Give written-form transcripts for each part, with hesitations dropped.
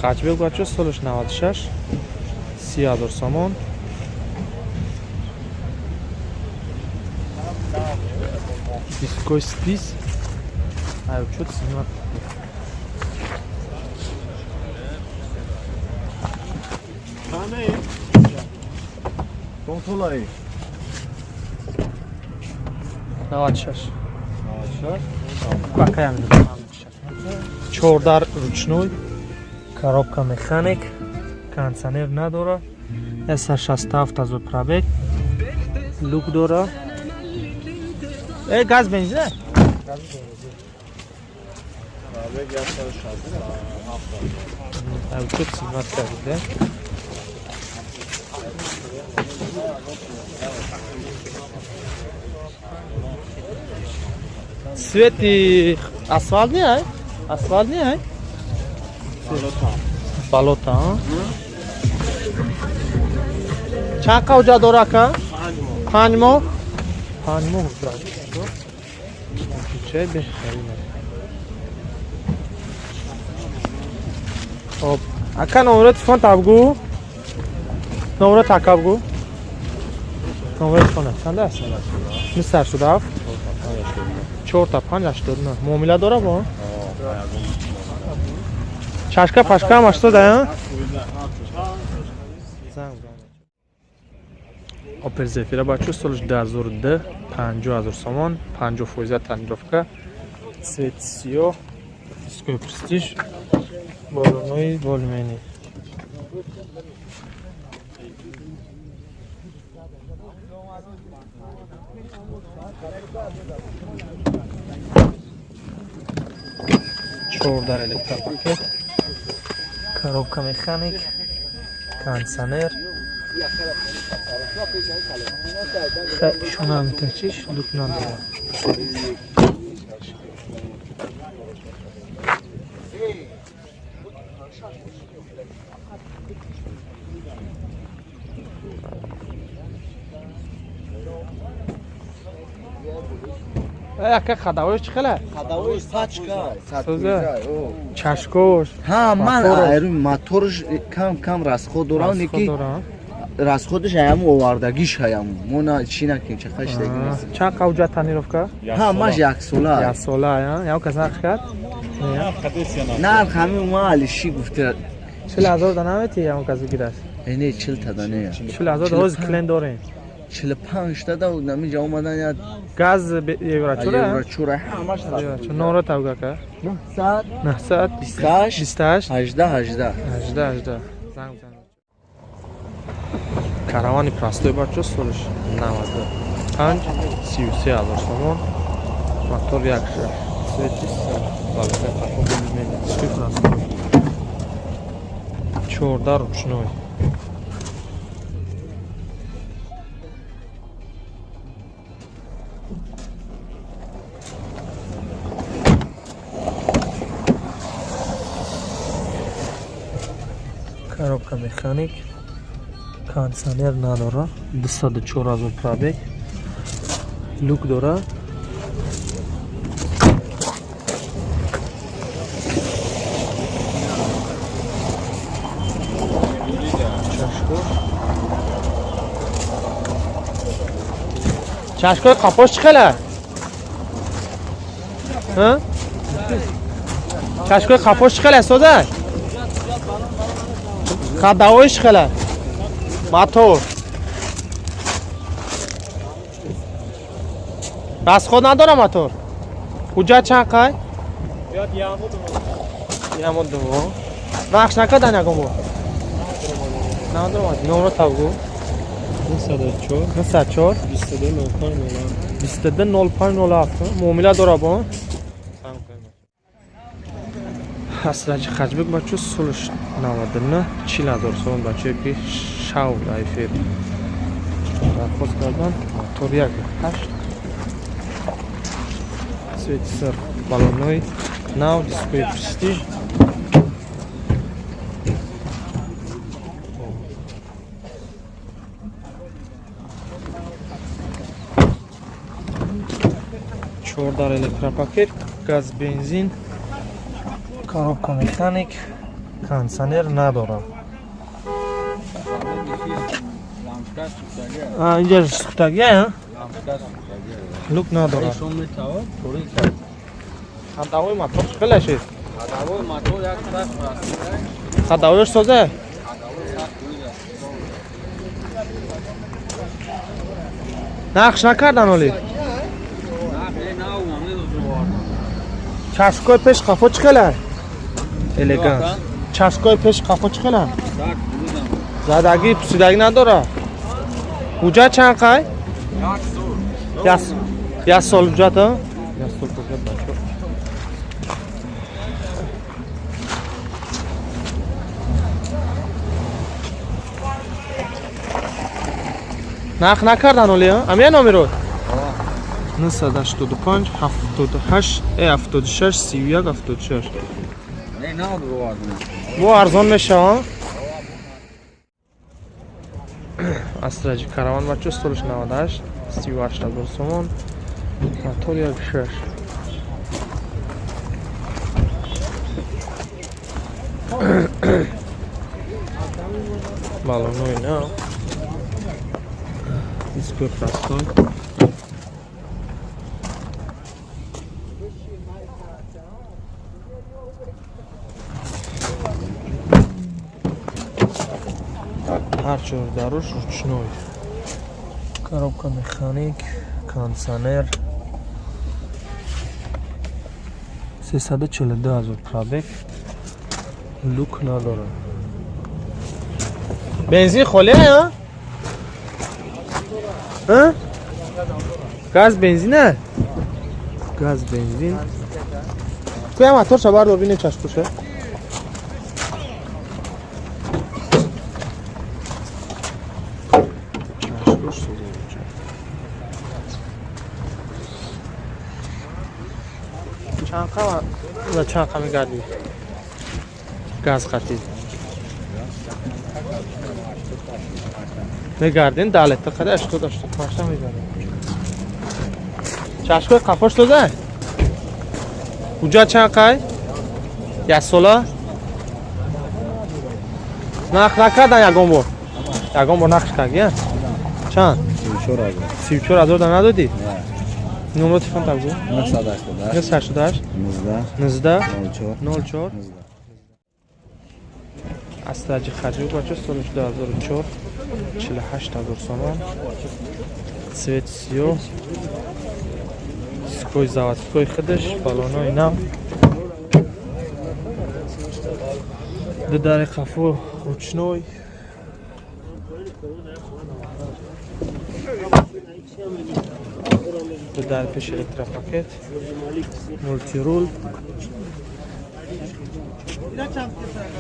Хачбек бачо солиш 96 30,000 сомон. Диской спис. Ай, что-то снимать. Контролай. 96. Какая мне? Чордар ручной. Коробка механик. Кондиционер надора. S67 азу пробег. Люк дора. Газ бензин? Пробег 160. Ай, что-то снимать да? Свет и асфальт не ай? Асфальт не ай? Балота. Чака уджа дорака? 5 моh. 5 моh уджа. Че бехарина. Хоб. Ака номер телефон табгу. Номер такабгу. Номер телефон чанд аст? Мистер Шудав. 4 та 5 89. Муомила дора бо? Чашка пашка машто да? Opel Zafira бачо солиш 2010 50000 сомон 50% тонировка цвет сиёҳ дискои престиж болонои волмени чордар электропакет коробка механик кондиционер шуна метачиш лукнан дора яка хадавош чихела Хадавош сачка, соза чашкош ҳа ман айру моторш кам расход дорам неки расходш аяму овардагиш аяму мона чи наким чахаштаги чанд қавҷа тонировка ҳа маш як сола як кас нақш кард нарх ҳамин мали ши гуфта 40000 да намети як кас гираш не 40 та да не 40000 роз клен дорем 45 та да намиҷа омадан я газ еврачура чура ҳамаш чун нора тавгака 900 900 28 18 занг каравани простой бачо солиш 95 33000 сомон мотор якша светис балка пахобилмен скифрас чордар ручной коробка механик кондиционер надора 24000 пробег люк дора чашкои қапош чихела чашкои қапош чихела соза хадавои чихела мотор расход надора мотор ҳуҷҷат чанд қай ямуд думо нақш накардан ягон бор номро тавгу 94 22 0507 муомила дора бо ҳасраҷи хаҷбек бачо солиш 99 40000 сомон бачое ки шав айфер дархост кардан мотор 1.8 светисар балонои нав дискои престиж чордар электропакет газ бензин коробка механик کانسانر نداره. اینجا سوختگیه لوک نداره. خداوی موتور خیلی شد. خداویش سازه. نقش نکردن ولی. چشکای پیش قفا چخله. الگانس. چشکای پیش قفا چخله. زدگی پسیدگی نداره. اوجا چند قای؟ یک سال اوجا تا؟ یک سال تو بچه. نخ نکردن ولی ها؟ امیه نامی رو؟ 985 78 76 31 76 نه نه بو ارزان میشه ها؟ استراجی کاروان بچه سولش 98 38 هزار سومون موتور یک شش بالونوی نه دیسکو پراستوی هر چور داروش رучной. Коробка механик, кондиционер. 342 هزار پرابک. لوک نداره. بنزین خالیه ها؟ ها؟ گاز بنزینه؟ گاز بنزین. کوی موتور شبار دور بینه چشمشه. چند قمی گردی گاز خطی میگردین دالت قده اشتو داشته پاشتا میگردین چشکوی قفاش داده اوجا چند قای؟ یک سالا؟ نخ نکردن یکم بار نخش کردی چند؟ 34 هزار دانه دادی؟ نمره تلفن تا بگو 988 19 04 استراجی خرجی بچه سالش 2004 48 هزار سومن سویت سیو سکوی заводской خودش بالونای نو در قفو رучной در پیش الکتروپاکت مولتی رول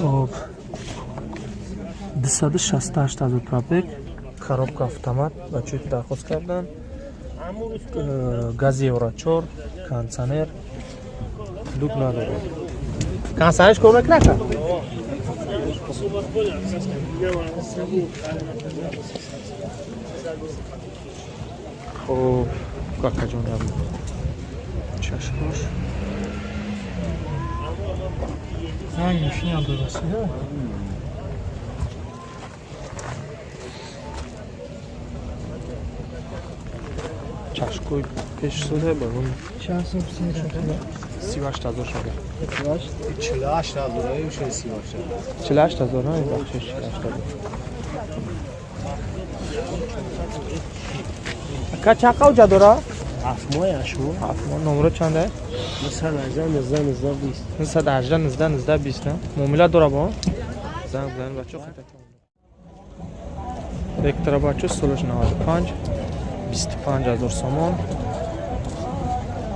اب 268 هزار پرابک коробка автомат بچه درخواست کردن گاز یورا 4 کانسانر لوک نداره کانسانرش کمک نکرد خب کاکا جون هم چشماش زنگ میشنی هم درسته چشمای پیش شده با اون چند سوم 38 هزار شده 48 هزاره میشه 48 هزار نه بخشش 80 اکا چقدر اوجا داره؟ 7 ماه 8 ماه 7 ماه نمره چنده؟ 918 19 20 نه؟ معاملات داره با؟ زنگ بچه خطه الکترا بچه سولش 95 25 هزار سومن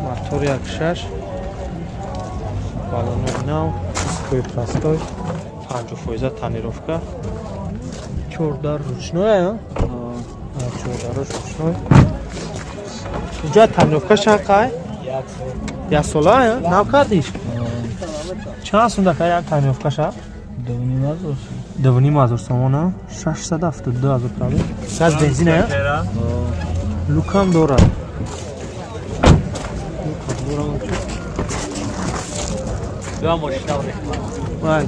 موتور یک شش بالون نو سکوی پراستوی 50% تانیروفکا چوردار رучной ها؟ چوردارش رучной اینجا تانیروفکا چند قای؟ یک ساله ها؟ نو کردیش؟ چند سونده که یک تانیروفکا شد؟ 2.5 هزار سومن 672 هزار پرابک گاز بنزین ها؟ لوک هم داره دو ماشین بله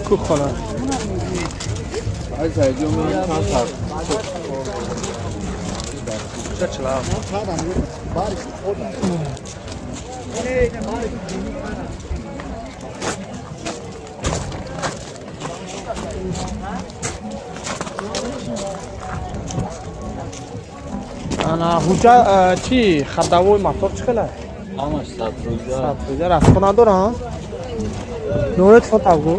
کوک خاله از اینجا میرم تا چلا انا هوجا چی خداوی موتور چخله همش 100 روزه سبزی رسم ندارن نورت فون تابگو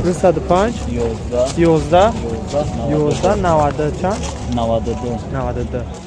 205 11 11 90 چند 92 92